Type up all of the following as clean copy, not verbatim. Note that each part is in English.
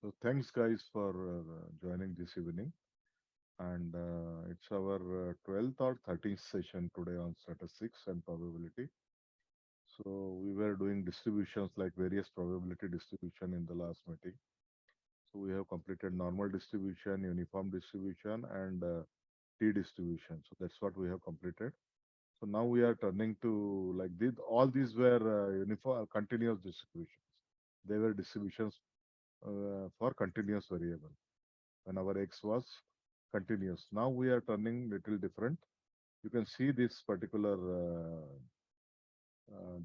So thanks guys for joining this evening. And it's our 12th or 13th session today on statistics and probability. So we were doing distributions like various probability distribution in the last meeting. So we have completed normal distribution, uniform distribution, and t-distribution. So that's what we have completed. So now we are turning to like this. All these were uniform continuous distributions. They were distributions for continuous variable when our x was continuous. Now we are turning little different. You can see this particular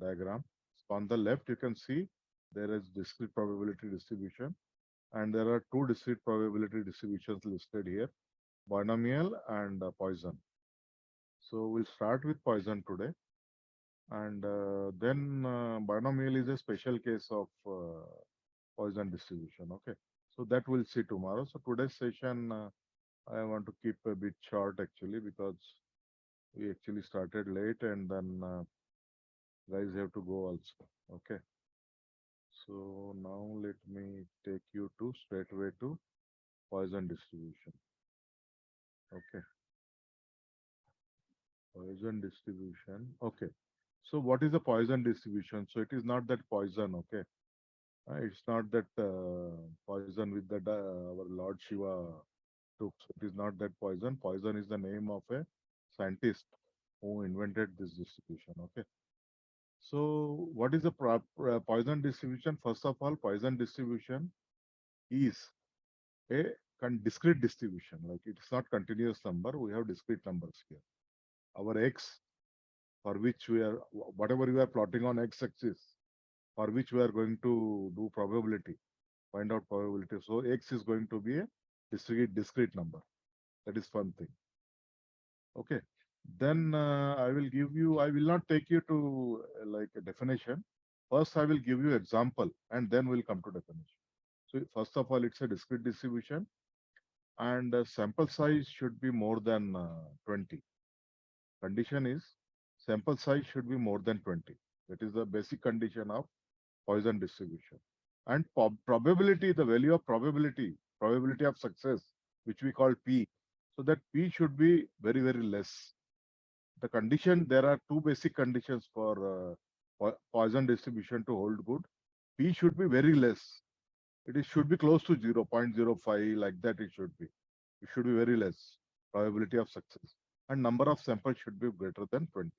diagram. So on the left, you can see there is discrete probability distribution, and there are two discrete probability distributions listed here, binomial and Poisson. So we'll start with Poisson today, and then binomial is a special case of Poisson distribution. Okay, so that we'll see tomorrow. So today's session I want to keep a bit short actually because we actually started late and then guys have to go also. Okay, so now let me take you to straight away to Poisson distribution. Okay, Poisson distribution. Okay, so what is the Poisson distribution? So it is not that Poisson. Okay, it's not that Poisson with that our Lord Shiva took. So it is not that Poisson. Poisson is the name of a scientist who invented this distribution. Okay. So what is the Poisson distribution? First of all, Poisson distribution is a discrete distribution. Like it's not continuous number. We have discrete numbers here. Our x, for which we are whatever we are plotting on x-axis, for which we are going to do probability, find out probability. So x is going to be a discrete number. That is one thing. Okay. Then I will not take you to like a definition. First, I will give you example and then we'll come to definition. So first of all, it's a discrete distribution and sample size should be more than 20. Condition is sample size should be more than 20. That is the basic condition of Poisson distribution. And probability, the value of probability of success, which we call P. So that P should be very, very less. The condition, there are two basic conditions for Poisson distribution to hold good. P should be very less. Should be close to 0.05, like that it should be. It should be very less probability of success. And number of samples should be greater than 20.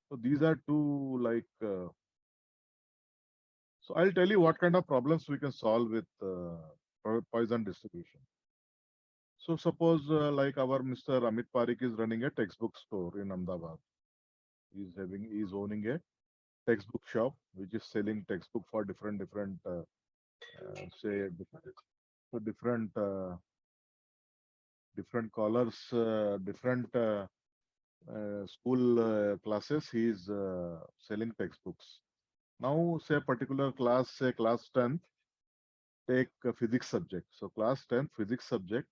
So these are two so I'll tell you what kind of problems we can solve with Poisson distribution. So suppose like our Mr. Amit Parikh is running a textbook store in Ahmedabad. He's owning a textbook shop which is selling textbook for different say for different colors, different school classes. He is selling textbooks. Now, say a particular class, say class 10th, take a physics subject. So class 10th physics subject,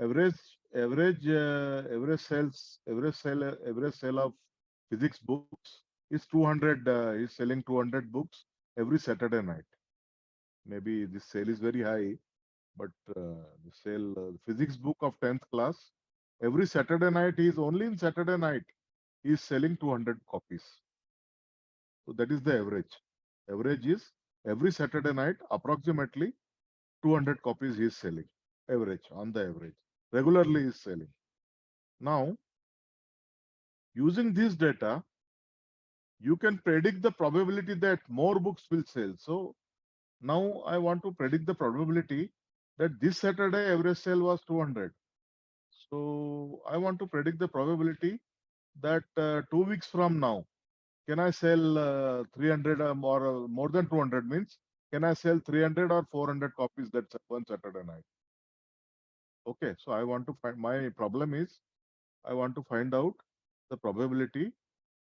average average sale of physics books is 200. Is selling 200 books every Saturday night. Maybe this sale is very high, but the sale physics book of 10th class every Saturday night is only in Saturday night is selling 200 copies. So that is the average. Average is every Saturday night approximately 200 copies he is selling. Average on the average regularly is selling. Now using this data, you can predict the probability that more books will sell. So now I want to predict the probability that this Saturday average sale was 200. So I want to predict the probability that 2 weeks from now, can I sell 300 or more than 200 means, can I sell 300 or 400 copies that one Saturday night? Okay, so I want to find, my problem is, I want to find out the probability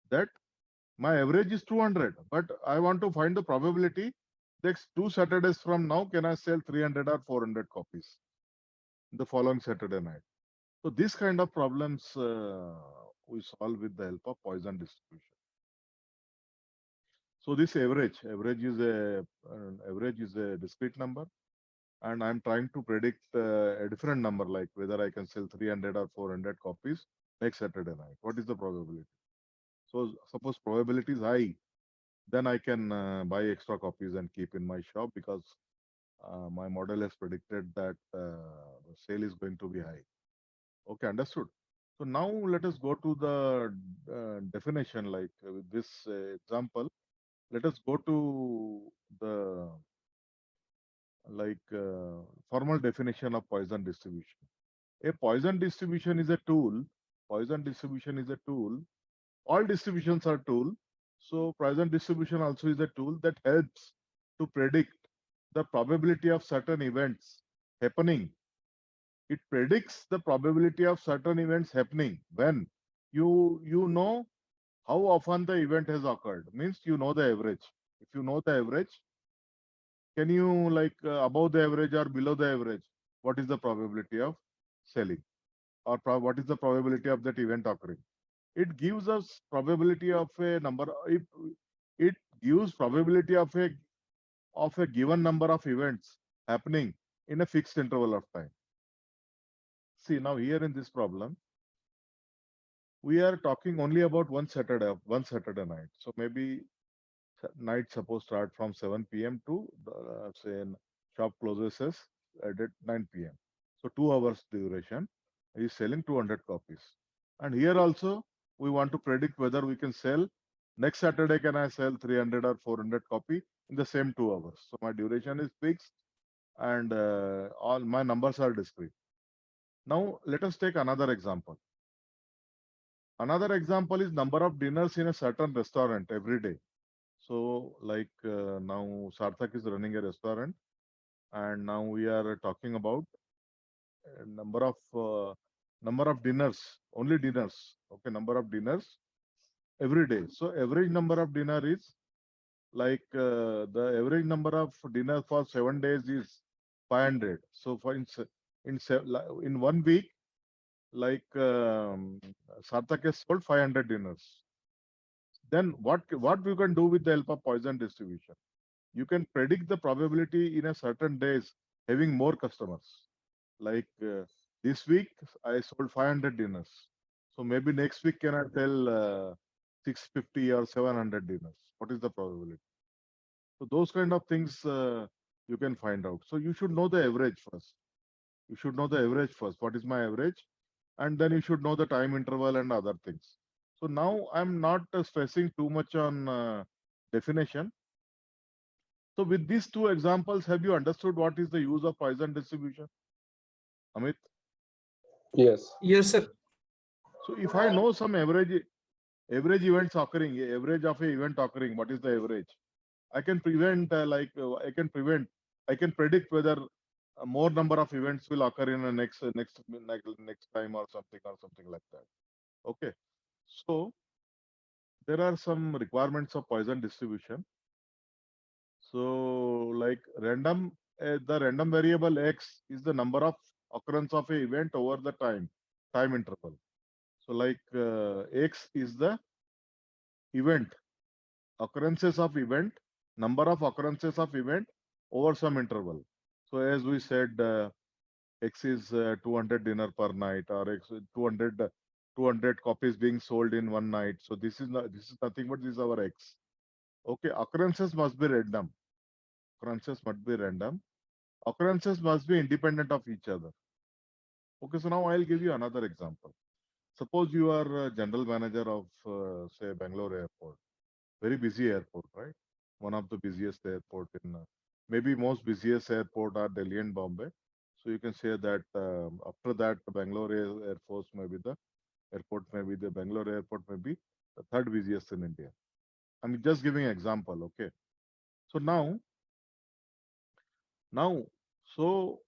that my average is 200, but I want to find the probability that 2 Saturdays from now, can I sell 300 or 400 copies the following Saturday night? So this kind of problems we solve with the help of Poisson distribution. So this average is a discrete number. and I'm trying to predict a different number, like whether I can sell 300 or 400 copies next Saturday night. What is the probability? So suppose probability is high, then I can buy extra copies and keep in my shop because my model has predicted that the sale is going to be high. Okay, understood. So now let us go to the definition, like with this example. Let us go to the formal definition of Poisson distribution. A Poisson distribution is a tool. Poisson distribution is a tool. All distributions are tool. So Poisson distribution also is a tool that helps to predict the probability of certain events happening. It predicts the probability of certain events happening when you know how often the event has occurred. Means you know the average. If you know the average, can you above the average or below the average? What is the probability of selling, or what is the probability of that event occurring? It gives us probability of a number. It gives probability of a given number of events happening in a fixed interval of time. See, now here in this problem, we are talking only about one Saturday night. So maybe night suppose start from 7 p.m. to say shop closes at 9 p.m. So 2 hours duration is selling 200 copies. And here also we want to predict whether we can sell next Saturday. Can I sell 300 or 400 copy in the same 2 hours? So my duration is fixed and all my numbers are discrete. Now let us take another example. Another example is number of dinners in a certain restaurant every day. So, now Sarthak is running a restaurant, and now we are talking about number of dinners, only dinners. Okay, number of dinners every day. So, average number of dinner is the average number of dinner for 7 days is 500. So, in 1 week, Sarthak has sold 500 dinners. Then what we can do with the help of Poisson distribution? You can predict the probability in a certain days having more customers. Like this week, I sold 500 dinners. So maybe next week, can I sell 650 or 700 dinners? What is the probability? So those kind of things you can find out. So you should know the average first. You should know the average first. What is my average? And then you should know the time interval and other things. So now I'm not stressing too much on definition. So with these two examples, have you understood what is the use of Poisson distribution, Amit? Yes. Yes, sir. So if I know some average events occurring, average of a event occurring, what is the average? I can prevent I can predict whether more number of events will occur in the next time or something like that. Okay. So there are some requirements of Poisson distribution. So, the random variable x is the number of occurrence of a event over the time interval. So, x is the event occurrences of event, number of occurrences of event over some interval. So, as we said, x is 200 dinner per night, or x 200 copies being sold in one night. So, this is nothing but this is our x. Okay, occurrences must be random. Occurrences must be random. Occurrences must be independent of each other. Okay, so now I'll give you another example. Suppose you are a general manager of, say, Bangalore airport, very busy airport, right? One of the busiest airport in, maybe most busiest airport are Delhi and Bombay. So you can say that after that, Bangalore Air Force may be the airport, maybe the Bangalore airport may be the third busiest in India. I'm just giving an example, okay? So now, so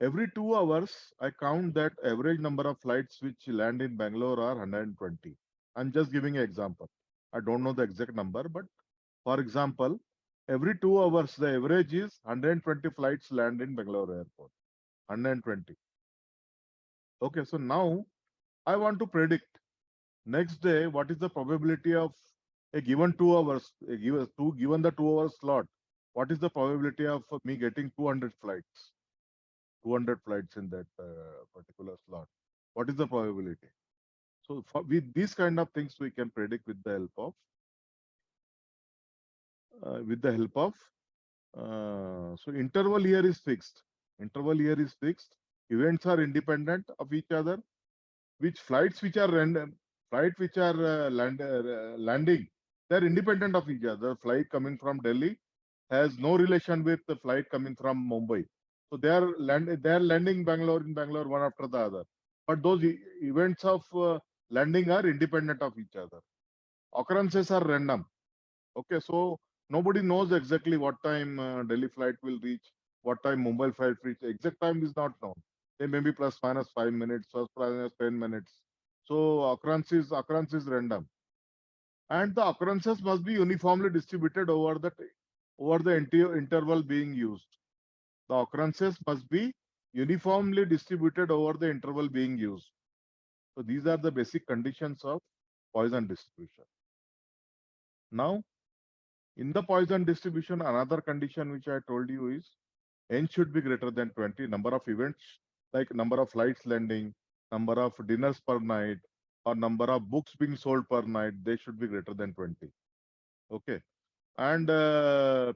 every 2 hours, I count that average number of flights which land in Bangalore are 120. I'm just giving an example. I don't know the exact number, but for example, every 2 hours, the average is 120 flights land in Bangalore airport. 120. Okay, so now I want to predict next day what is the probability of a given 2 hours, given the 2 hours slot, what is the probability of me getting 200 flights? 200 flights in that particular slot. What is the probability? So with these kind of things, we can predict with the help of so interval here is fixed. Interval here is fixed. Events are independent of each other. Which flights which are random, flight which are landing, they're independent of each other. Flight coming from Delhi has no relation with the flight coming from Mumbai. So they are landing Bangalore in Bangalore one after the other. But those events of landing are independent of each other. Occurrences are random. Okay, so nobody knows exactly what time Delhi flight will reach, what time Mumbai flight reach. Exact time is not known. They may be plus minus 5 minutes, plus minus 10 minutes. So occurrence is random, and the occurrences must be uniformly distributed over the interval being used. The occurrences must be uniformly distributed over the interval being used. So these are the basic conditions of Poisson distribution. Now, in the Poisson distribution, another condition which I told you is n should be greater than 20. Number of events, like number of flights landing, number of dinners per night, or number of books being sold per night, they should be greater than 20. Okay. And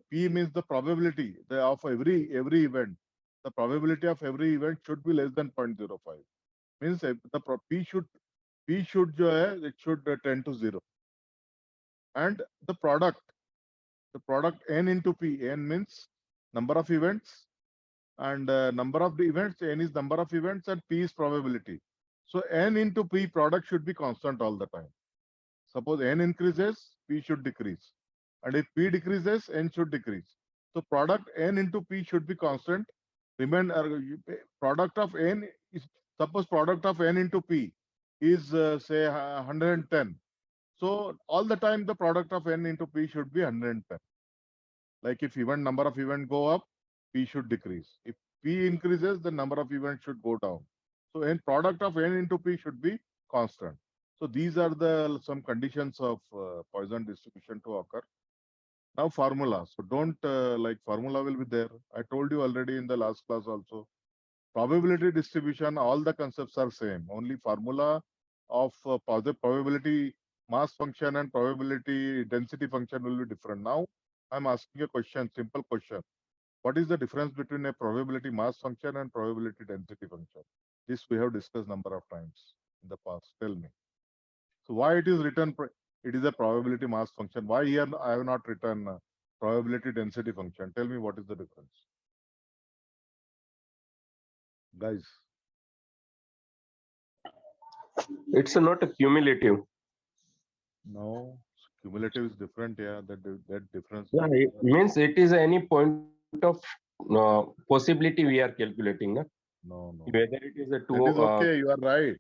P means the probability of every event. The probability of every event should be less than 0.05. Means P should it should tend to 0. And the product n into P. N means number of events, and number of the events. N is number of events and P is probability. So n into P product should be constant all the time. Suppose n increases, P should decrease. And if P decreases, n should decrease. So product n into P should be constant. Product of n is, suppose product of n into P is say 110. So all the time the product of n into P should be 110. Like if number of events go up, P should decrease. If P increases, the number of events should go down. So n product of n into P should be constant. So these are some conditions of Poisson distribution to occur. Now formula. So don't like formula will be there. I told you already in the last class also. Probability distribution, all the concepts are same. Only formula of probability mass function and probability density function will be different. Now I'm asking a question, simple question. What is the difference between a probability mass function and probability density function? This we have discussed number of times in the past. Tell me. So why it is written, it is a probability mass function. Why here I have not written probability density function? Tell me what is the difference. Guys. It's not a cumulative. No, cumulative is different. Yeah, that difference. Yeah, it means it is any point of possibility we are calculating. Na? No, no. Whether it is a That two. is okay. You are right.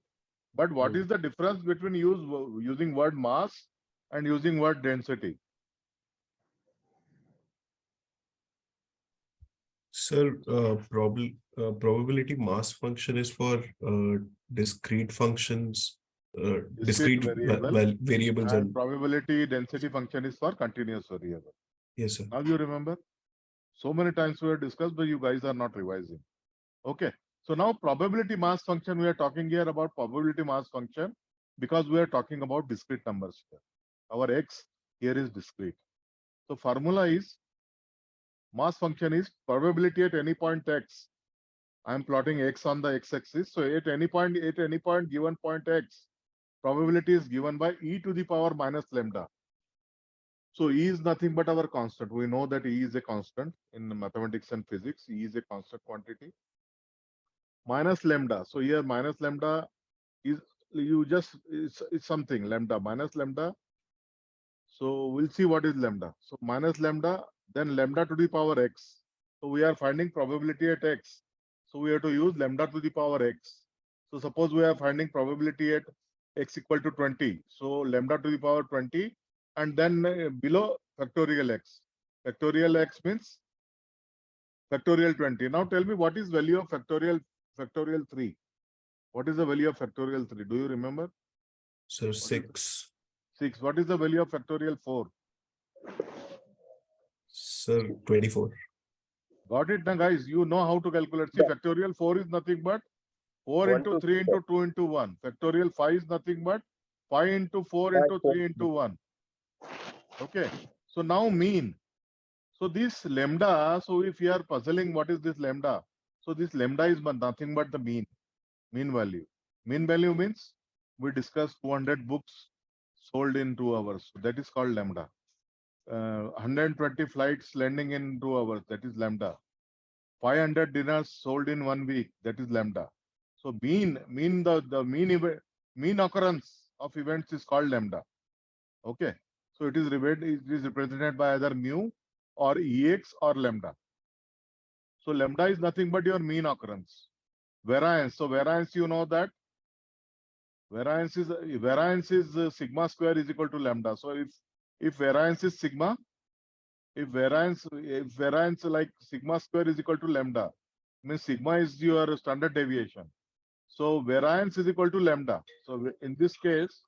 But what is the difference between using word mass and using word density? Sir, probability mass function is for discrete functions, discrete variables, and probability density function is for continuous variable. Yes, sir. Now you remember? So many times we have discussed, but you guys are not revising. Okay. So now probability mass function, we are talking here about probability mass function because we are talking about discrete numbers here. Our x here is discrete. So formula is mass function is probability at any point x. I am plotting x on the x-axis. So at any point given point x, probability is given by e to the power minus lambda. So E is nothing but our constant. We know that E is a constant in mathematics and physics. E is a constant quantity. Minus lambda. So here minus lambda is it's something lambda minus lambda. So we'll see what is lambda. So minus lambda, then lambda to the power x. So we are finding probability at x. So we have to use lambda to the power x. So suppose we are finding probability at x equal to 20. So lambda to the power 20, and then below factorial x. Factorial x means factorial 20. Now tell me what is value of factorial 3? What is the value of factorial 3? Do you remember? Sir, 6. 6. What is the value of factorial 4? Sir, 24. Got it now, guys? You know how to calculate. See, Yeah. factorial 4 is nothing but 4 1 into to 3 into 2 into 1. Factorial 5 is nothing but 5 into 4 5, into 4. 3 into 1. Okay. So now mean. So this lambda, so if you are puzzling, what is this lambda? So this lambda is nothing but the mean value. Mean value means we discussed 200 books sold in 2 hours. So that is called lambda. 120 flights landing in 2 hours. That is lambda. 500 dinners sold in 1 week. That is lambda. So the mean occurrence of events is called lambda. Okay. So it is represented by either mu or ex or lambda. So lambda is nothing but your mean occurrence. Variance. So variance, you know that variance is sigma square is equal to lambda. So if variance is sigma, if variance like sigma square is equal to lambda, means sigma is your standard deviation. So variance is equal to lambda. So in this case,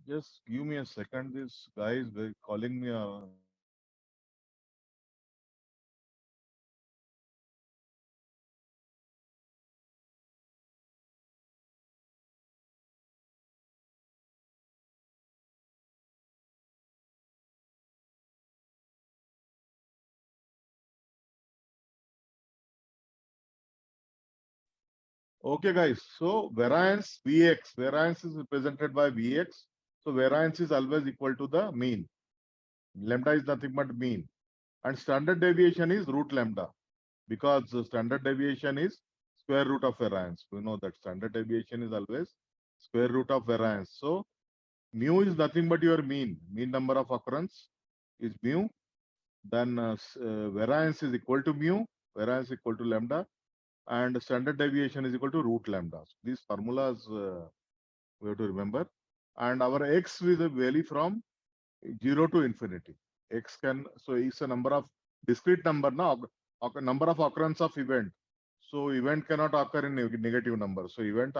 just give me a second. This guy is calling me. Okay, guys. So variance is represented by Vx. So variance is always equal to the mean. Lambda is nothing but mean. And standard deviation is root lambda, because the standard deviation is square root of variance. We know that standard deviation is always square root of variance. So mu is nothing but your mean. Mean number of occurrence is mu. Then variance is equal to mu. Variance equal to lambda. And standard deviation is equal to root lambda. So these formulas we have to remember. And our x is a value from 0 to infinity. X can, so it's a number of discrete number now, number of occurrence of event. So event cannot occur in negative number. So event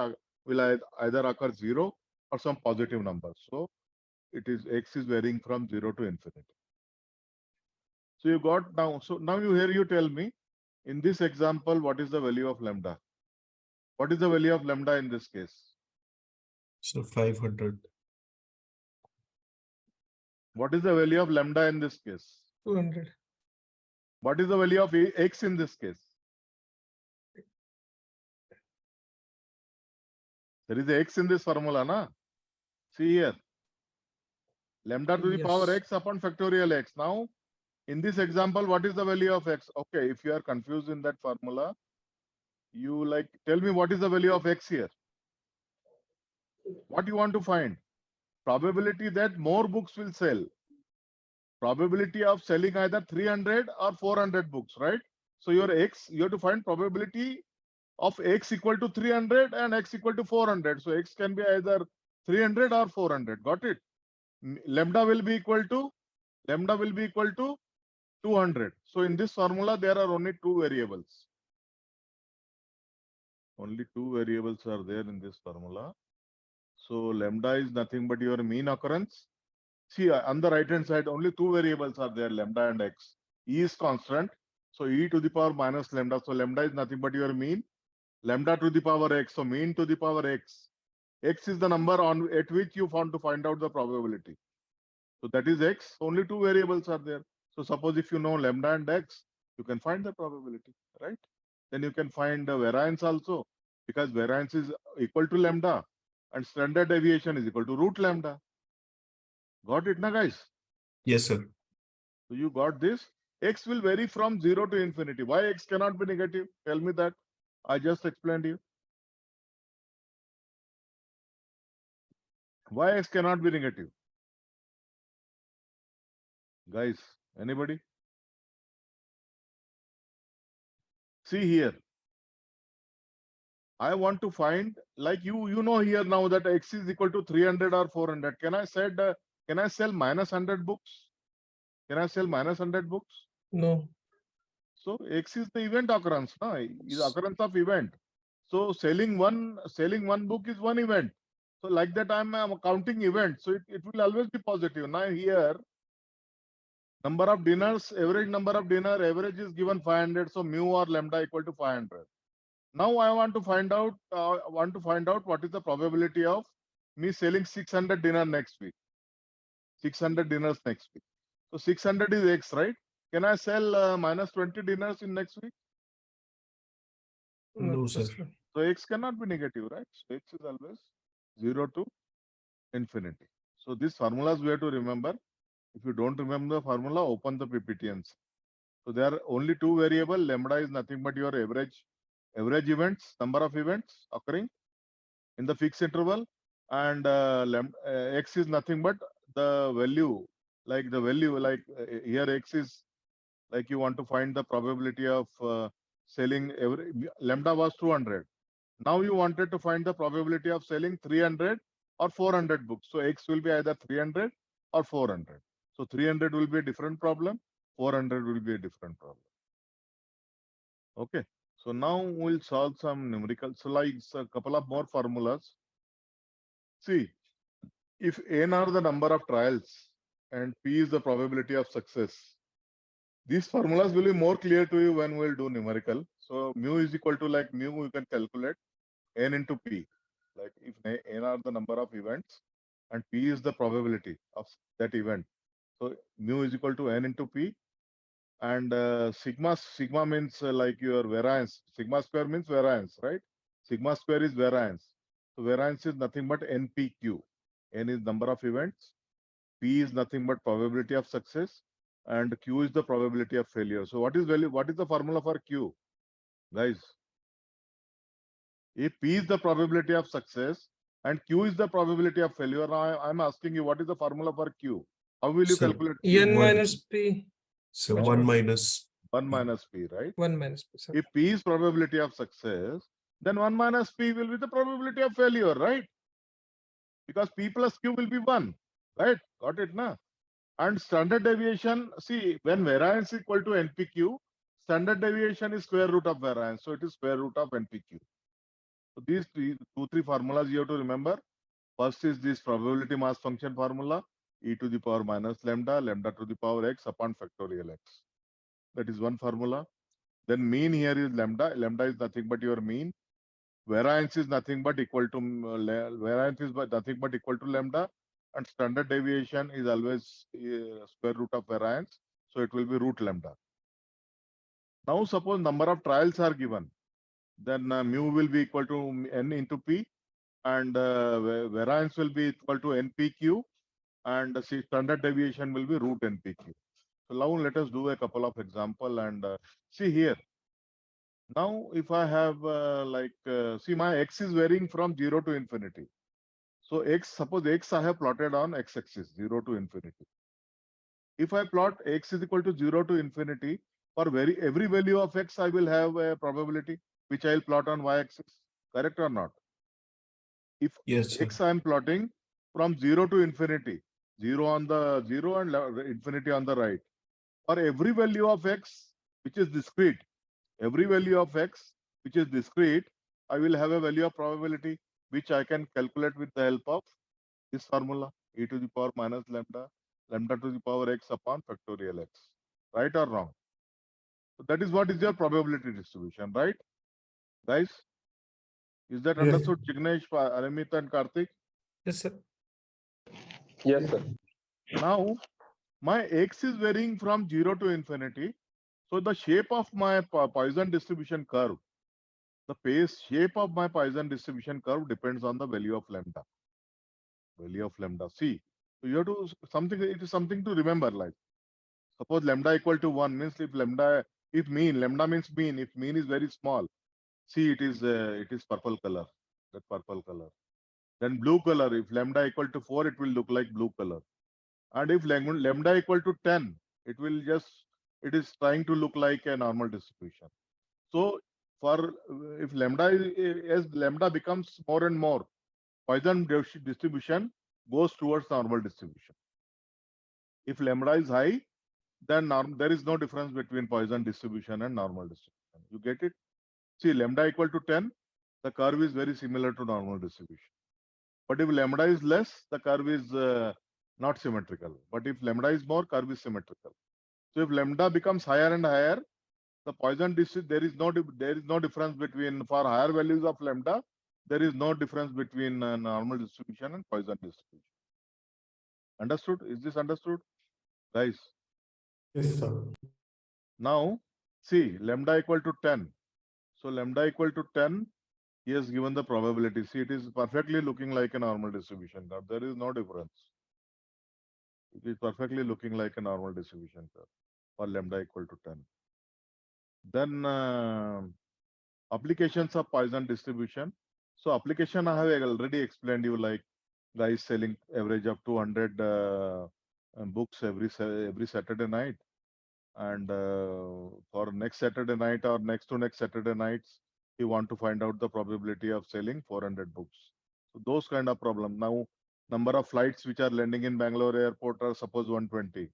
will either occur 0 or some positive number. So it is x is varying from 0 to infinity. So you got now. So now you tell me, in this example, what is the value of lambda? What is the value of lambda in this case? So 500. What is the value of lambda in this case? 200. What is the value of x in this case? There is a x in this formula, na? See here. Lambda to the power Yes. x upon factorial x. Now, in this example, what is the value of x? Okay, if you are confused in that formula, you like tell me what is the value of x here. What you want to find? Probability that more books will sell. Probability of selling either 300 or 400 books, right? So your x, you have to find probability of x equal to 300 and x equal to 400. So x can be either 300 or 400. Got it? Lambda will be equal to 200. So in this formula, there are only two variables. Only two variables are there in this formula. So lambda is nothing but your mean occurrence. See, on the right hand side, only two variables are there, lambda and x. E is constant. So e to the power minus lambda. So lambda is nothing but your mean. Lambda to the power x. So mean to the power x. X is the number at which you want to find out the probability. So that is x. Only two variables are there. So suppose if you know lambda and x, you can find the probability, right? Then you can find the variance also, because variance is equal to lambda and standard deviation is equal to root lambda. Got it, na guys? Yes, sir. So you got this. X will vary from 0 to infinity. Why x cannot be negative? Tell me that. I just explained you. Why x cannot be negative? Guys, anybody? See here. I want to find, like you know here now that x is equal to 300 or 400. Can I sell minus 100 books? Can I sell minus 100 books? No. So x is the event occurrence, no? Is occurrence of event. So selling one book is one event. So like that I'm counting events. So it will always be positive. Now here Number of dinners, average number of dinner, average is given 500. So mu or lambda equal to 500. Now I want to find out what is the probability of me selling 600 dinner next week. 600 dinners next week. So 600 is X, right? Can I sell minus 20 dinners in next week? No, sir. So X cannot be negative, right? So X is always 0 to infinity. So these formulas we have to remember. If you don't remember the formula, open the PPT and see. So there are only two variables. Lambda is nothing but your average events, number of events occurring in the fixed interval, and X is nothing but the value, here X is like you want to find the probability of selling lambda was 200. Now you wanted to find the probability of selling 300 or 400 books. So X will be either 300 or 400. So 300 will be a different problem. 400 will be a different problem. Okay. So now we'll solve some numerical slides, a couple of more formulas. See, if n are the number of trials and p is the probability of success, these formulas will be more clear to you when we'll do numerical. So mu is equal to like mu, you can calculate n into p. Like if n are the number of events and p is the probability of that event. So mu is equal to n into p, and sigma means like your variance. Sigma square means variance, right? Sigma square is variance. So variance is nothing but npq. N is number of events, p is nothing but probability of success, and q is the probability of failure. So what is the formula for q, guys? If P is the probability of success and Q is the probability of failure, now I'm asking you, what is the formula for Q? How will you Sir, calculate Q? N One. minus P. So Which 1 one? minus 1 minus P, right? 1 minus P. Sir. If P is probability of success, then 1 minus P will be the probability of failure, right? Because P plus Q will be 1, right? Got it, na? And standard deviation, see, when variance is equal to NPQ, standard deviation is square root of variance. So it is square root of NPQ. So these three formulas you have to remember. First is this probability mass function formula, e to the power minus lambda, lambda to the power x upon factorial x. That is one formula. Then mean here is lambda. Lambda is nothing but your mean. Variance is nothing but equal to lambda, and standard deviation is always square root of variance. So it will be root lambda. Now suppose number of trials are given, then mu will be equal to n into p, and variance will be equal to npq, and see standard deviation will be root npq. So now let us do a couple of example and see here. Now if I have see my x is varying from 0 to infinity. So suppose x I have plotted on x-axis 0 to infinity. If I plot x is equal to 0 to infinity, for every value of x I will have a probability which I will plot on y-axis. Correct or not? If yes, sir. x I am plotting from 0 to infinity, 0 on the 0 and infinity on the right. For every value of x which is discrete, every value of x which is discrete, I will have a value of probability which I can calculate with the help of this formula, e to the power minus lambda, lambda to the power x upon factorial x. Right or wrong? So that is what is your probability distribution, right? Guys, is that Yes. understood, Jignesh, Aramit and Karthik? Yes, sir. Yes, sir. Now, my x is varying from 0 to infinity. So the shape of my Poisson distribution curve, shape of my Poisson distribution curve depends on the value of lambda. Value of lambda. See, so you have to it is something to remember. Like suppose lambda equal to 1 means lambda means mean. If mean is very small, see it is purple color. That purple color. Then blue color. If lambda equal to 4, it will look like blue color. And if lambda equal to 10, it is trying to look like a normal distribution. So for if as lambda becomes more and more, Poisson distribution goes towards normal distribution. If lambda is high, then there is no difference between Poisson distribution and normal distribution. You get it? See, lambda equal to 10, the curve is very similar to normal distribution. But if lambda is less, the curve is not symmetrical. But if lambda is more, curve is symmetrical. So if lambda becomes higher and higher, the Poisson distribution, there is no difference between, for higher values of lambda, there is no difference between normal distribution and Poisson distribution. Understood? Is this understood, guys? Yes, sir. Now, see, lambda equal to 10. So lambda equal to 10, he has given the probability. See, it is perfectly looking like a normal distribution. Now, there is no difference. It is perfectly looking like a normal distribution curve for lambda equal to 10. Then applications of Poisson distribution. So application I have already explained you, like guys selling average of 200 books every Saturday night, and for next Saturday night or next to next Saturday nights, you want to find out the probability of selling 400 books. So those kind of problem. Now, number of flights which are landing in Bangalore airport are suppose 120.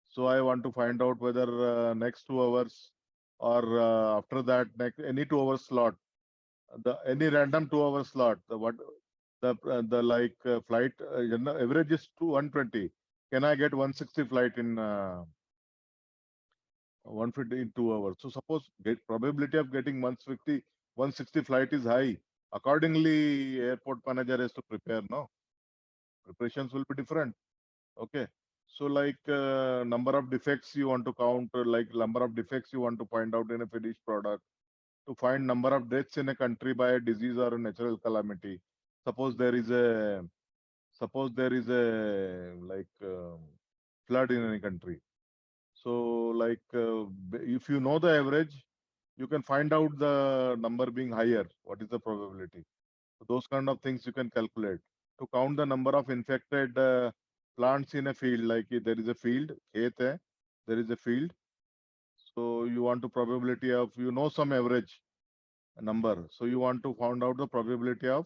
So I want to find out whether next 2 hours or after that next any 2 hour slot, the any random 2 hour slot, the like flight average is 120. Can I get 160 flight in 150 in 2 hours? So suppose probability of getting 160 flight is high. Accordingly, airport manager has to prepare. No, preparations will be different. Okay. So like number of defects you want to count, or like number of defects you want to find out in a finished product, to find number of deaths in a country by a disease or a natural calamity. Suppose there is a like flood in any country. So like if you know the average, you can find out the number being higher. What is the probability? So those kind of things you can calculate. To count the number of infected plants in a field, like if there is a field, khet hai, there is a field. So you want to probability of, you know, some average number. So you want to find out the probability of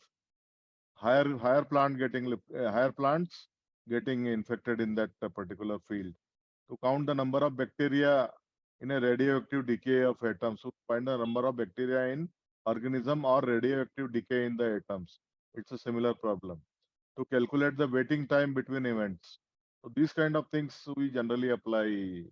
higher plants getting infected in that particular field. To count the number of bacteria in a radioactive decay of atoms. So find the number of bacteria in organism or radioactive decay in the atoms. It's a similar problem. To calculate the waiting time between events. So these kind of things we generally apply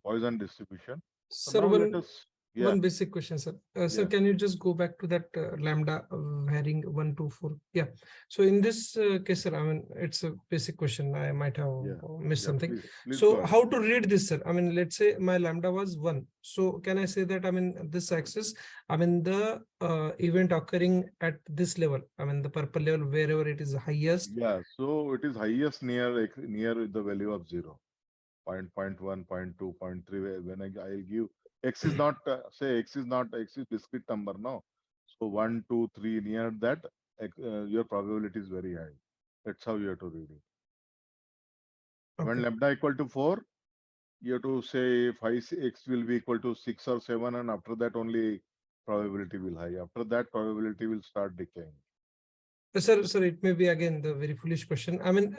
Poisson distribution. So Sir, now let us, yeah, one basic question, sir. Sir, yeah, can you just go back to that lambda varying 1 to 4? Yeah. So in this case, sir, I mean, it's a basic question. I might have yeah, missed yeah. something. Please go So ahead. how to read this, sir? I mean, let's say my lambda was 1. So can I say that, I mean, this axis, I mean, the event occurring at this level, I mean, the purple level, wherever it is highest. Yeah, so it is highest near the value of 0. 0.1, 0.2, 0.3. When I'll give x is not x is discrete number, no. So 1, 2, 3 near that, your probability is very high. That's how you have to read it. When Okay. lambda equal to 4, you have to say if x will be equal to 6 or 7, and after that only probability will high. After that, probability will start decaying. Sir, it may be again the very foolish question. I mean,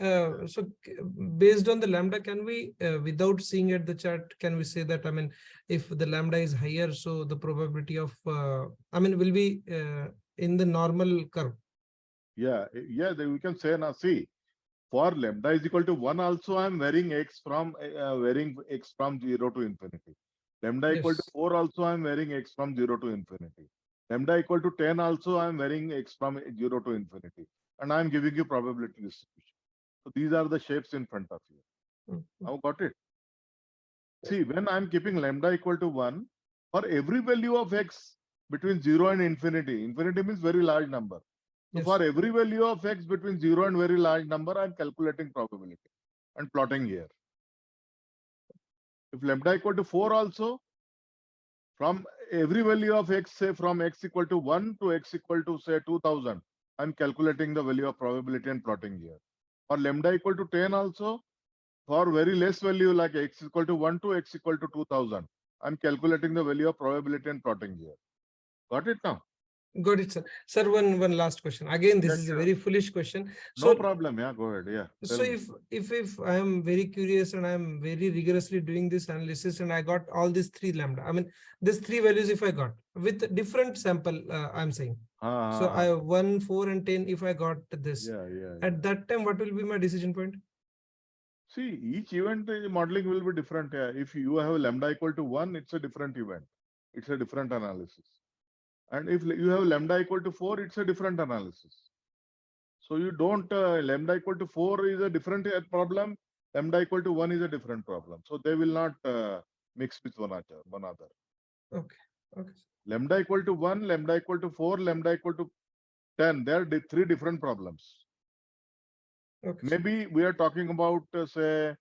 based on the lambda, can we, without seeing at the chart, can we say that, I mean, if the lambda is higher, so the probability of, I mean, will be in the normal curve? Yeah, we can say now. See, for lambda is equal to 1, also I am varying x from 0 to infinity. Lambda equal to Yes. 4, also I am varying x from 0 to infinity. Lambda equal to 10, also I am varying x from 0 to infinity. And I am giving you probability distribution. So these are the shapes in front of you. Mm. Now got it? See, when I am keeping lambda equal to 1, for every value of x between 0 and infinity, infinity means very large number. So Yes. for every value of x between 0 and very large number, I am calculating probability and plotting here. If lambda equal to 4 also, from every value of x, say from x equal to 1 to x equal to say 2000, I am calculating the value of probability and plotting here. For lambda equal to 10 also, for very less value like x equal to 1 to x equal to 2000, I am calculating the value of probability and plotting here. Got it now? Got it, sir. Sir, one last question. Again, this Yeah, is a sure. very foolish question. No So, problem. Yeah, go ahead. Yeah. so Tell me. if I am very curious and I am very rigorously doing this analysis and I got all these 3 lambda, I mean, these 3 values if I got with different sample, I'm saying. So I have 1, 4, and 10. If I got this Yeah. at that time, what will be my decision point? See, each event modeling will be different. If you have lambda equal to 1, it's a different event. It's a different analysis. And if you have lambda equal to 4, it's a different analysis. So you don't, lambda equal to 4 is a different problem. Lambda equal to 1 is a different problem. So they will not mix with one another. Okay. Okay. Lambda equal to 1, lambda equal to 4, lambda equal to 10. There are three different problems. Okay. Maybe we are talking about, say,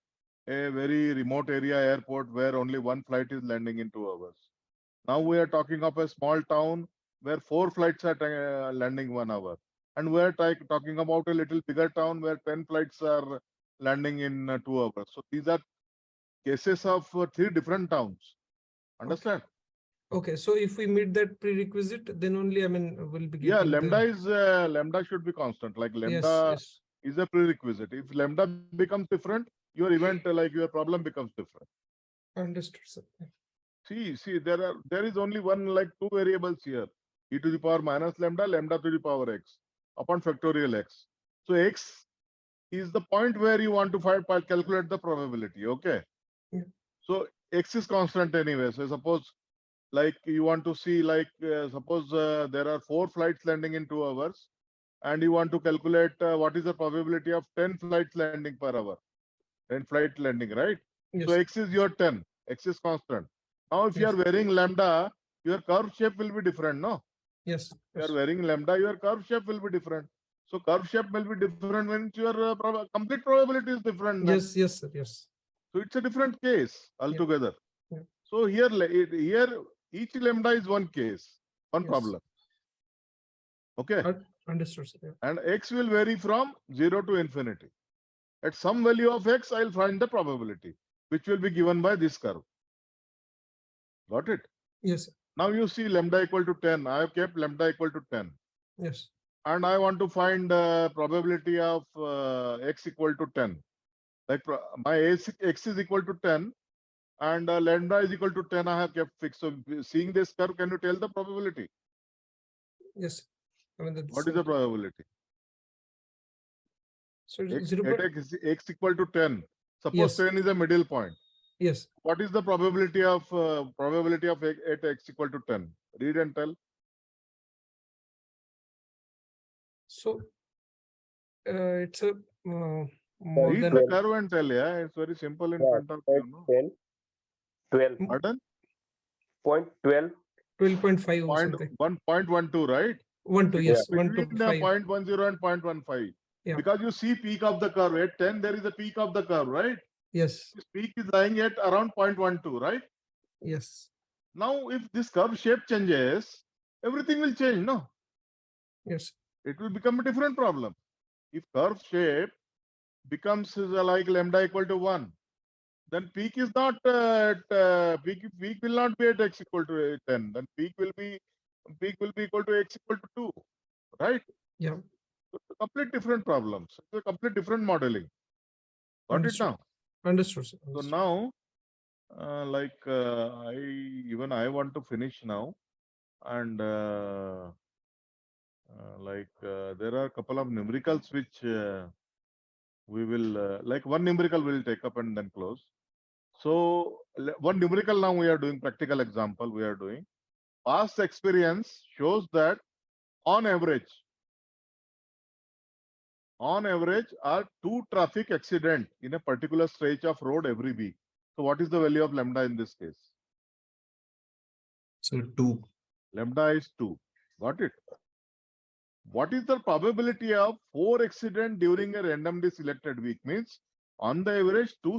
a very remote area airport where only one flight is landing in 2 hours. Now we are talking of a small town where 4 flights are landing 1 hour. And we are talking about a little bigger town where 10 flights are landing in 2 hours. So these are cases of 3 different towns. Understand? Okay. So if we meet that prerequisite, then only, I mean, we'll be Yeah, getting lambda should be constant. Like yes, lambda yes. is a prerequisite. If lambda becomes different, your event, like your problem becomes different. Understood, sir. See, there is only one, like 2 variables here. E to the power minus lambda, lambda to the power x upon factorial x. So x is the point where you want to calculate the probability. Okay. Yeah. So x is constant anyway. So suppose, like, you want to see, like, suppose there are 4 flights landing in 2 hours, and you want to calculate what is the probability of 10 flights landing per hour. 10 flight landing, right? Yes. So x is your 10. X is constant. Now, if you Yes. are varying lambda, your curve shape will be different, no? Yes. If you Yes. are varying lambda, your curve shape will be different. So curve shape will be different when your complete probability is different. Yes. Yes, sir. Yes. So it's a different case altogether. Yeah. So here each lambda is one case, one Yes. problem. Okay. Understood, sir. Yeah. And x will vary from 0 to infinity. At some value of x, I'll find the probability, which will be given by this curve. Got it? Yes, sir. Now you see lambda equal to 10. I have kept lambda equal to 10. Yes. And I want to find probability of x equal to 10. Like my x is equal to 10 and lambda is equal to 10. I have kept fixed. So seeing this curve, can you tell the probability? Yes. I mean, What is the probability? So X, 0. at x equal to 10. Suppose Yes. 10 is a middle point. Yes. What is the probability of at x equal to 10? Read and tell. So it's a more Read than the curve and tell. Yeah, it's very simple in front of you. No? 12. Pardon? 0.12. 12.5 or something. 1.12, right? 1.2. Yes. Between 1.5. 0.10 and 0.15. Yeah. Because you see peak of the curve. At 10, there is a peak of the curve, right? Yes. This peak is lying at around 0.12, right? Yes. Now, if this curve shape changes, everything will change, no? Yes. It will become a different problem. If curve shape becomes like lambda equal to 1, then peak is not peak will not be at x equal to 10. Then peak will be equal to x equal to 2, right? Yeah. So complete different problems. It's a complete different modeling. Got Understood. it now? Understood, sir. So Understood. now, I want to finish now, and there are a couple of numericals which we will like one numerical we will take up and then close. So one numerical now we are doing practical example we are doing. Past experience shows that on average are 2 traffic accident in a particular stretch of road every week. So what is the value of lambda in this case? So 2. Lambda is 2. Got it? What is the probability of 4 accident during a randomly selected week? Means on the average 2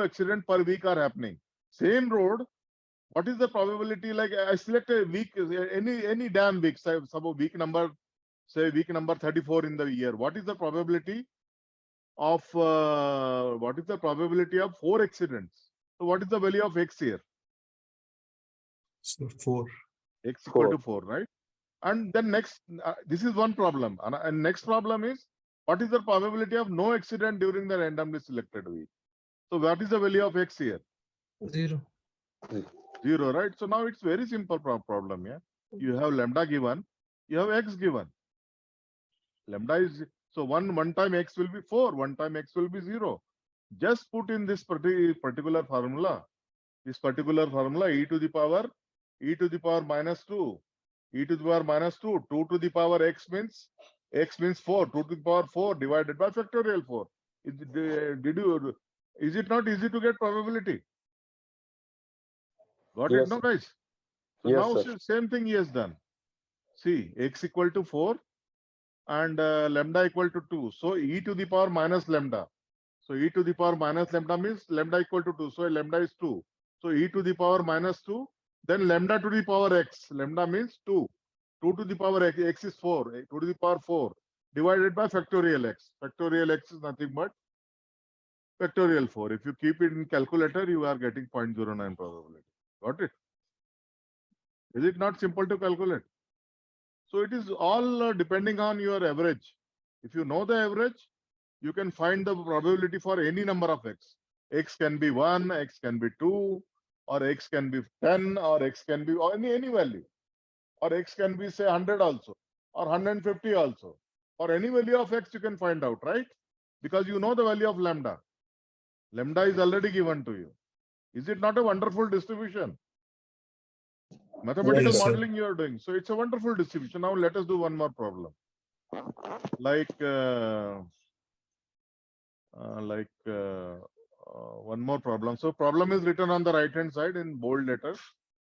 accident per week are happening. Same road. What is the probability? Like I select a week, any damn week, say suppose week number 34 in the year. What is the probability of 4 accidents? So what is the value of x here? So 4. X equal to 4, right? And then next, this is one problem. And next problem is, what is the probability of no accident during the randomly selected week? So what is the value of x here? 0. 0, right? So now it's very simple problem. Yeah, you have lambda given, you have x given. Lambda is so one time x will be 4, one time x will be 0. Just put in this particular formula. This particular formula, e to the power minus 2. E to the power minus 2. 2 to the power x means 4. 2 to the power 4 divided by factorial 4. Is it not easy to get probability? Got it, Yes, no, sir. guys? So Yes, now sir. same thing he has done. See, x equal to 4 and lambda equal to 2. So e to the power minus lambda. So e to the power minus lambda means lambda equal to 2. So lambda is 2. So e to the power minus 2. Then lambda to the power x. Lambda means 2. 2 to the power x, x is 4. 2 to the power 4 divided by factorial x. Factorial x is nothing but factorial 4. If you keep it in calculator, you are getting 0.09 probability. Got it? Is it not simple to calculate? So it is all depending on your average. If you know the average, you can find the probability for any number of x. X can be 1, x can be 2, or x can be 10, or x can be any value. Or x can be say 100 also, or 150 also. Or any value of x you can find out, right? Because you know the value of lambda. Lambda is already given to you. Is it not a wonderful distribution? Mathematical Yes, sir. modeling you are doing. So it's a wonderful distribution. Now let us do one more problem. Like one more problem. So problem is written on the right hand side in bold letters.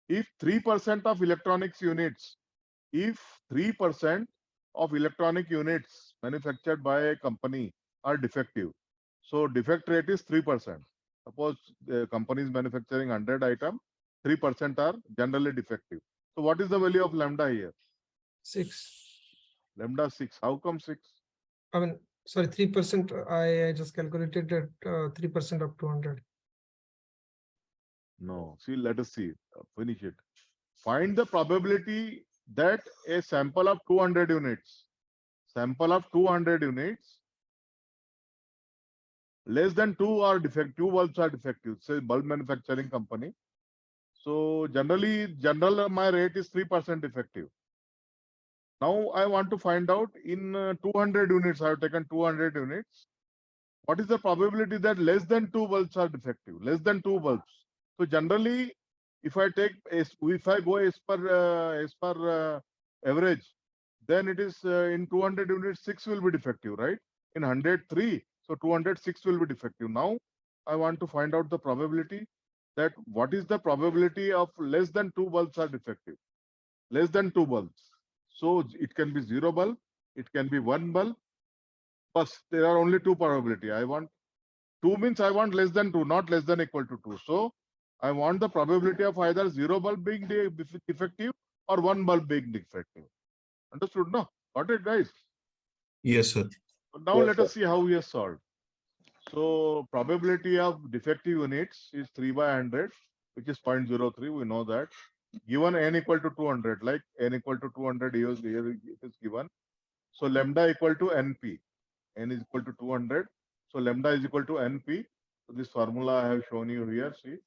If 3% of electronics units, if 3% of electronic units manufactured by a company are defective, so defect rate is 3%. Suppose the company is manufacturing 100 items, 3% are generally defective. So what is the value of lambda here? 6. Lambda 6. How come 6? I mean, sorry, 3%. I just calculated that 3% of 200. No. See, let us see. Finish it. Find the probability that a sample of 200 units, less than 2 are defective, 2 bulbs are defective, say bulb manufacturing company. So general my rate is 3% defective. Now I want to find out in 200 units, I have taken 200 units. What is the probability that less than 2 bulbs are defective? Less than 2 bulbs. So generally, if I go as per average, then it is in 200 units 6 will be defective, right? In 103, so 206 will be defective. Now I want to find out the probability that what is the probability of less than 2 bulbs are defective. Less than 2 bulbs. So it can be 0 bulb, it can be 1 bulb. But there are only 2 probability. I want 2 means I want less than 2, not less than equal to 2. So I want the probability of either 0 bulb being defective or 1 bulb being defective. Understood? No? Got it, guys? Yes, sir. So now Yes, let sir. us see how we have solved. So probability of defective units is 3 by 100, which is 0.03. We know that. Given n equal to 200, like n equal to 200 here it is given. So lambda equal to np. N is equal to 200. So lambda is equal to np. So this formula I have shown you here. See.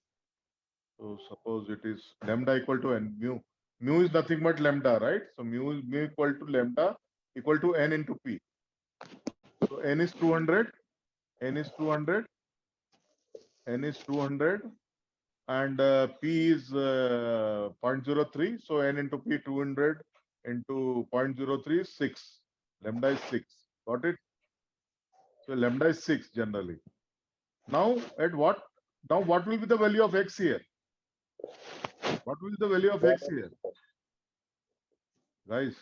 So suppose it is lambda equal to n mu. Mu is nothing but lambda, right? So mu equal to lambda equal to n into p. So n is 200. N is 200. N is 200. And p is 0.03. So n into p 200 into 0.03 is 6. Lambda is 6. Got it? So lambda is 6 generally. Now what will be the value of x here? What will be the value of x here? Guys,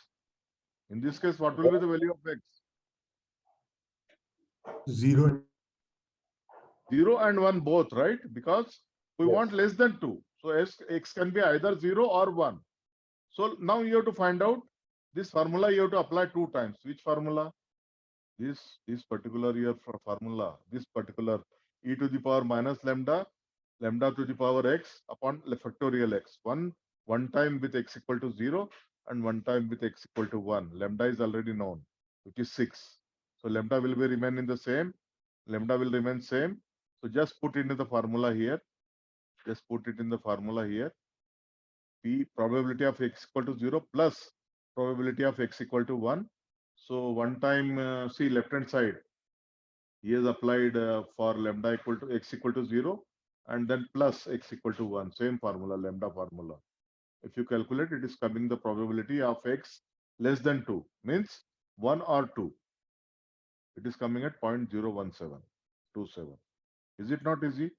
in this case, what will be the value of x? 0. 0 and 1 both, right? Because we Yes. want less than 2. So x can be either 0 or 1. So now you have to find out this formula you have to apply 2 times. Which formula? This particular formula, this particular e to the power minus lambda to the power x upon factorial x. One time with x equal to 0 and one time with x equal to 1. Lambda is already known, which is 6. So lambda will be remain in the same. Lambda will remain same. So just put into the formula here. Just put it in the formula here. P probability of x equal to 0 plus probability of x equal to 1. So one time, see left hand side. he has applied for lambda equal to x equal to 0 and then plus x equal to 1, same formula, lambda formula. If you calculate, it is coming the probability of x less than 2, means 1 or 2. It is coming at 0.01727. Is it not easy?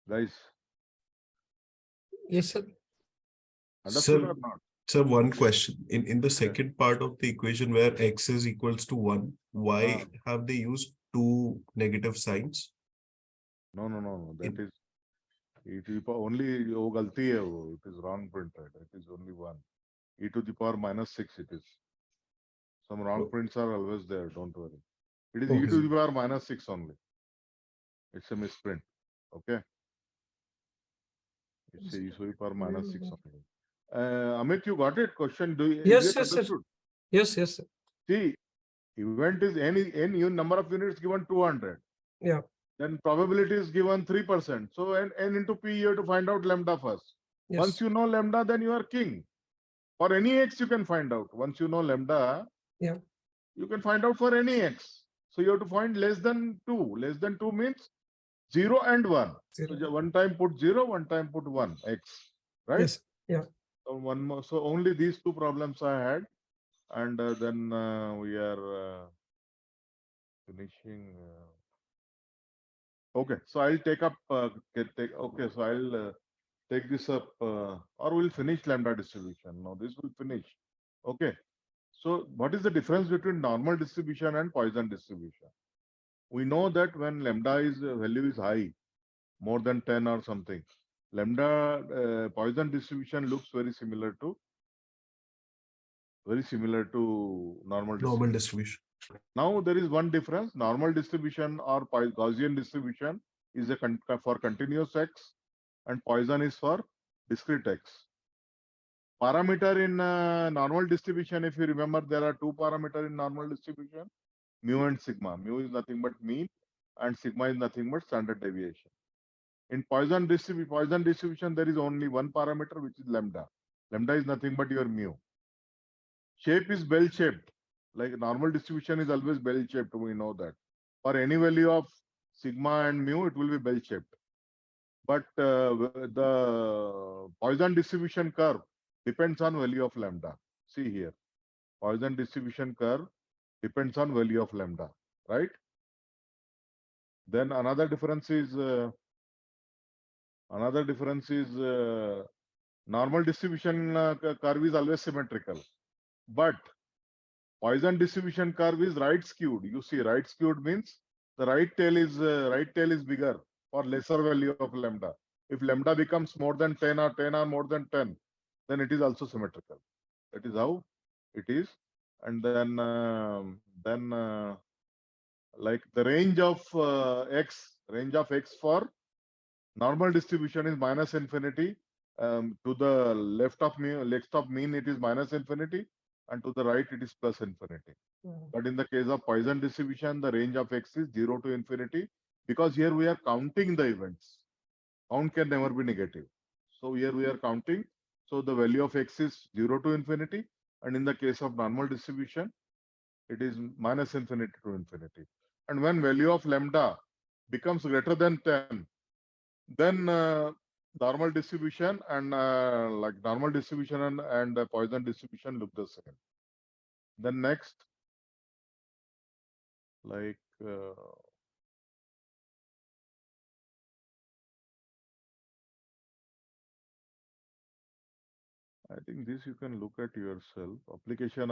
Guys, Yes, sir. understood Sir, or not? sir, one question. In the Okay. second part of the equation where x is equals to 1, why have they used two negative signs? No, no, no, no. That In- is it is only वो गलती है वो. It is wrong printed. It is only 1. E to the power minus 6 it is. Some wrong Oh, prints are always there. Don't worry. It is e okay, to sir. the power minus 6 only. It's a misprint. Okay. It's a e to the power minus 6 only. Amit, you got it? Question. Is Yes, it yes, sir. understood? Yes, yes, sir. See, event is n number of units given 200. Yeah. Then probability is given 3%. So n into p, you have to find out lambda first. Once Yes. you know lambda, then you are king. For any x, you can find out. Once you know lambda, Yeah. you can find out for any x. So you have to find less than 2. Less than 2 means 0 and 1. So Zero. one time put 0, one time put 1, x. Right? Yes. Yeah. So one more. So only these two problems I had. And then we are finishing. Okay, so I'll take up. Okay, so I'll take this up, or we'll finish lambda distribution. No, this will finish. Okay. So what is the difference between normal distribution and Poisson distribution? We know that when lambda is value is high, more than 10 or something, lambda Poisson distribution looks very similar to normal Normal distribution. distribution. Now there is one difference. Normal distribution or Gaussian distribution is for continuous x, and Poisson is for discrete x. Parameter in normal distribution, if you remember, there are two parameters in normal distribution, mu and sigma. Mu is nothing but mean, and sigma is nothing but standard deviation. In Poisson distribution, there is only one parameter, which is lambda. Lambda is nothing but your mu. Shape is bell-shaped. Like normal distribution is always bell-shaped. We know that. For any value of sigma and mu, it will be bell-shaped. But the Poisson distribution curve depends on value of lambda. See here, Poisson distribution curve depends on value of lambda, right? Then another difference is normal distribution curve is always symmetrical, but Poisson distribution curve is right skewed. You see, right skewed means the right tail is bigger for lesser value of lambda. If lambda becomes more than 10 or 10 or more than 10, then it is also symmetrical. That is how it is. And then like the range of x for normal distribution is minus infinity. To the left of mean it is minus infinity, and to the right it is plus infinity. But in the case of Poisson distribution, the range of x is 0 to infinity, because here we are counting the events. Count can never be negative. So here we are counting. So the value of x is 0 to infinity. And in the case of normal distribution, it is minus infinity to infinity. And when value of lambda becomes greater than 10, then normal distribution and Poisson distribution look the same. Then next, like I think this you can look at yourself. Applications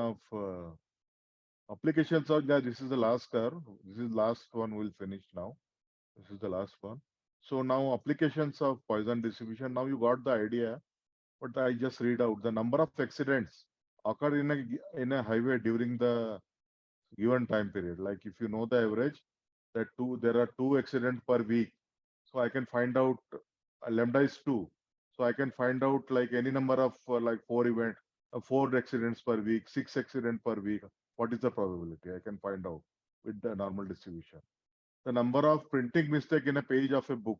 of, yeah, this is the last curve. This is last one we'll finish now. This is the last one. So now applications of Poisson distribution. Now you got the idea, but I just read out the number of accidents occur in a highway during the given time period. Like if you know the average, there are two accidents per week. So I can find out lambda is 2. So I can find out like any number of like 4 accidents per week, 6 accidents per week. What is the probability? I can find out with the normal distribution. The number of printing mistake in a page of a book.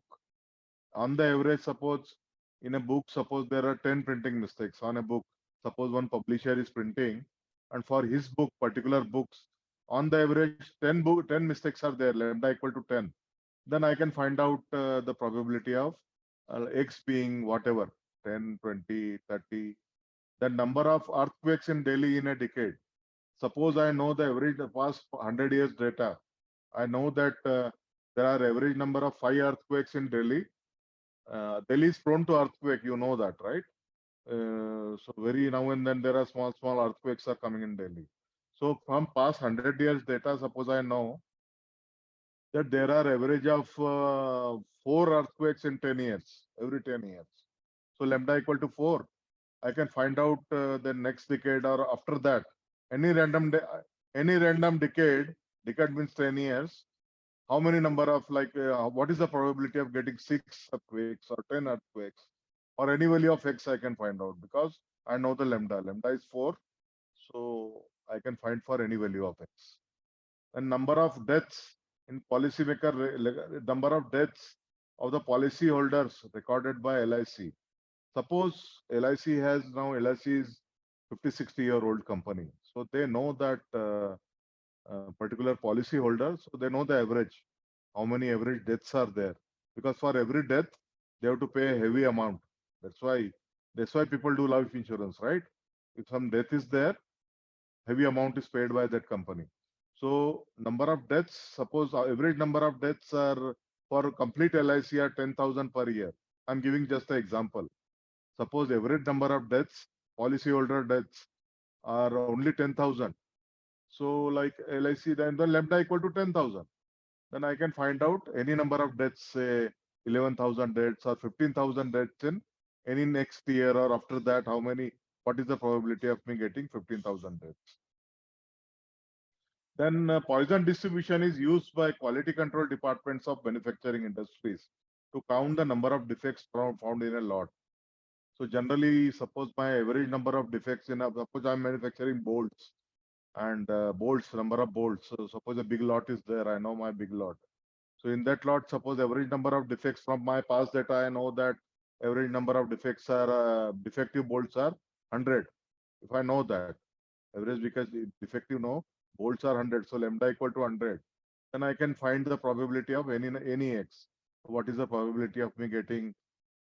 On the average, suppose in a book, suppose there are 10 printing mistakes on a book. Suppose one publisher is printing, and for his book, particular books, on the average 10 mistakes are there, lambda equal to 10, then I can find out the probability of x being whatever, 10, 20, 30. The number of earthquakes in Delhi in a decade. Suppose I know the average the past 100 years data. I know that there are average number of 5 earthquakes in Delhi. Delhi is prone to earthquake, you know that, right? So very now and then there are small earthquakes are coming in Delhi. So from past 100 years data, suppose I know that there are average of 4 earthquakes in 10 years, every 10 years. So lambda equal to 4. I can find out the next decade or after that. Any random any random decade means 10 years. How many number of what is the probability of getting 6 earthquakes or 10 earthquakes or any value of x I can find out because I know the lambda. Lambda is 4. So I can find for any value of x. And number of deaths in policymaker, number of deaths of the policyholders recorded by LIC. Suppose LIC has now, LIC is 50, 60-year-old company. So they know that particular policyholder, so they know the average, how many average deaths are there. Because for every death, they have to pay a heavy amount. That's why people do life insurance, right? If some death is there, heavy amount is paid by that company. So number of deaths, suppose average number of deaths are for complete LIC are 10,000 per year. I'm giving just an example. Suppose average number of deaths, policyholder deaths are only 10,000. So like LIC, then the lambda equal to 10,000. Then I can find out any number of deaths, say 11,000 deaths or 15,000 deaths in any next year or after that, how many, what is the probability of me getting 15,000 deaths? Then Poisson distribution is used by quality control departments of manufacturing industries to count the number of defects found in a lot. So generally, suppose my average number of defects in a, suppose I'm manufacturing bolts and bolts, number of bolts. So suppose a big lot is there, I know my big lot. So in that lot, suppose average number of defects from my past data, I know that average number of defects are defective bolts are 100. If I know that average because defective no bolts are 100, so lambda equal to 100, then I can find the probability of any x. What is the probability of me getting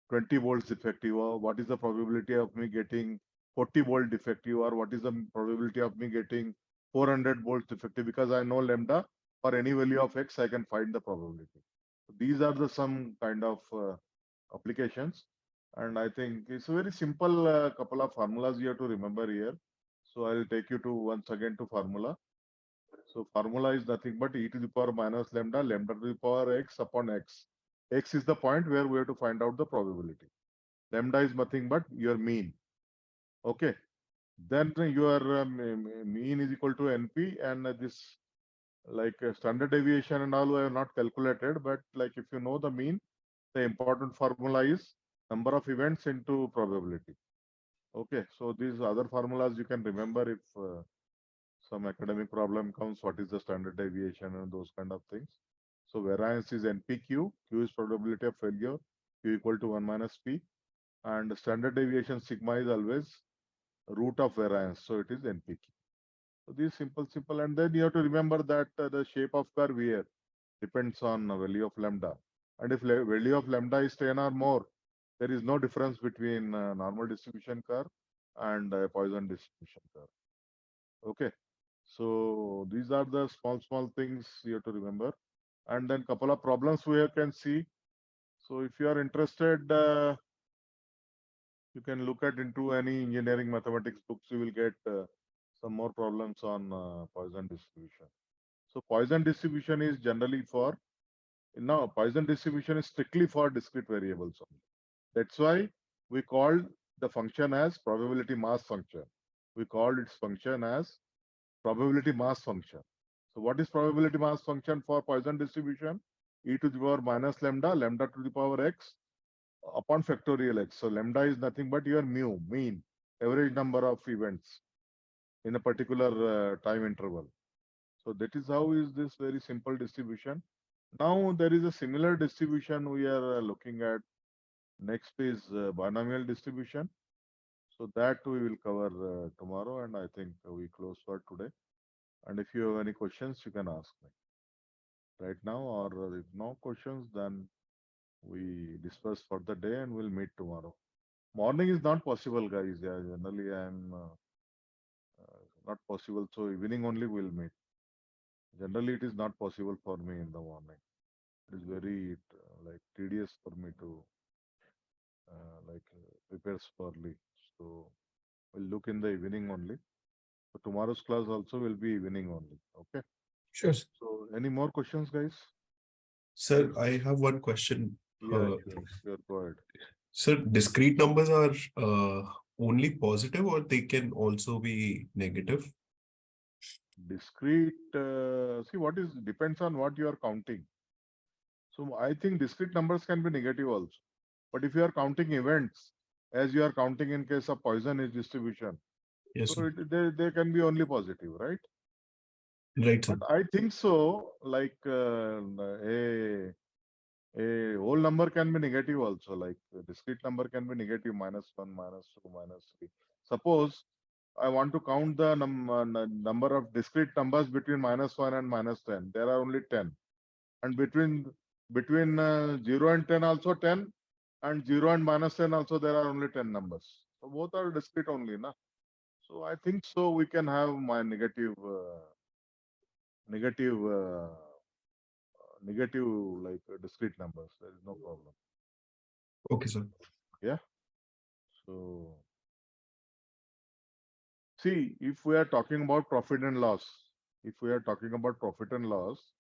20 volts defective, or what is the probability of me getting 40-volt defective, or what is the probability of me getting 400 volts defective? Because I know lambda for any value of x, I can find the probability. These are the some kind of applications, and I think it's a very simple couple of formulas you have to remember here. So I will take you to once again to formula. So formula is nothing but e to the power minus lambda, lambda to the power x upon x. X is the point where we have to find out the probability. Lambda is nothing but your mean. Okay. Then your mean is equal to NP, and this like standard deviation and all I have not calculated, but like if you know the mean, the important formula is number of events into probability. Okay. So these other formulas you can remember if some academic problem comes, what is the standard deviation and those kind of things. So variance is NPQ, Q is probability of failure, Q equal to 1 minus P, and standard deviation sigma is always root of variance, so it is NPQ. So these simple, and then you have to remember that the shape of curve here depends on value of lambda, and if value of lambda is 10 or more, there is no difference between normal distribution curve and Poisson distribution curve. Okay. So these are the small things you have to remember. And then couple of problems we can see. So if you are interested, you can look at into any engineering mathematics books. You will get some more problems on Poisson distribution. So Poisson distribution is generally for, now Poisson distribution is strictly for discrete variables only. That's why we called the function as probability mass function. We called its function as probability mass function. So what is probability mass function for Poisson distribution? E to the power minus lambda, lambda to the power x upon factorial x. So lambda is nothing but your mu, mean, average number of events in a particular time interval. So that is how is this very simple distribution. Now there is a similar distribution we are looking at. Next is binomial distribution. So that we will cover tomorrow, and I think we close for today. And if you have any questions, you can ask me right now, or if no questions, then we disperse for the day and we'll meet tomorrow. Morning is not possible, guys. Yeah, generally I'm not possible. So evening only we'll meet. Generally, it is not possible for me in the morning. It is very like tedious for me to prepare early. So we'll look in the evening only. So tomorrow's class also will be evening only. Okay. Sure, sir. So any more questions, guys? Sir, I have one question. Yeah, sure. Sure, go ahead. Sir, discrete numbers are only positive or they can also be negative? Discrete, see what is depends on what you are counting. So I think discrete numbers can be negative also. But if you are counting events, as you are counting in case of Poisson is distribution, Yes, so sir. they can be only positive, right? Right, sir. But I think so, like a whole number can be negative also, like a discrete number can be negative -1, -2, -3. Suppose I want to count the number of discrete numbers between -1 and -10. There are only 10. And between 0 and 10 also 10, and 0 and -10 also there are only 10 numbers. So both are discrete only, na? So I think so we can have my negative like discrete numbers. There is no problem. Okay, sir. Yeah. So see, if we are talking about profit and loss, if we are talking about profit and loss,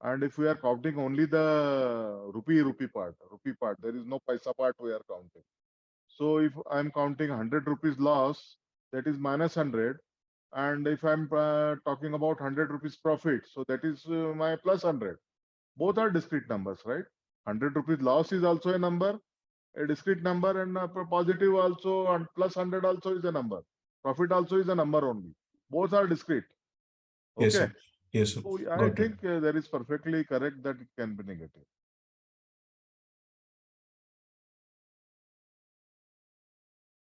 and if we are counting only the rupee part, there is no paisa part we are counting. So if I'm counting 100 rupees loss, that is -100. And if I'm talking about 100 rupees profit, so that is my +100. Both are discrete numbers, right? 100 rupees loss is also a number, a discrete number, and positive also, and +100 also is a number. Profit also is a number only. Both are discrete. Yes, Okay. sir. Yes, sir. So I Got it. think that is perfectly correct that it can be negative.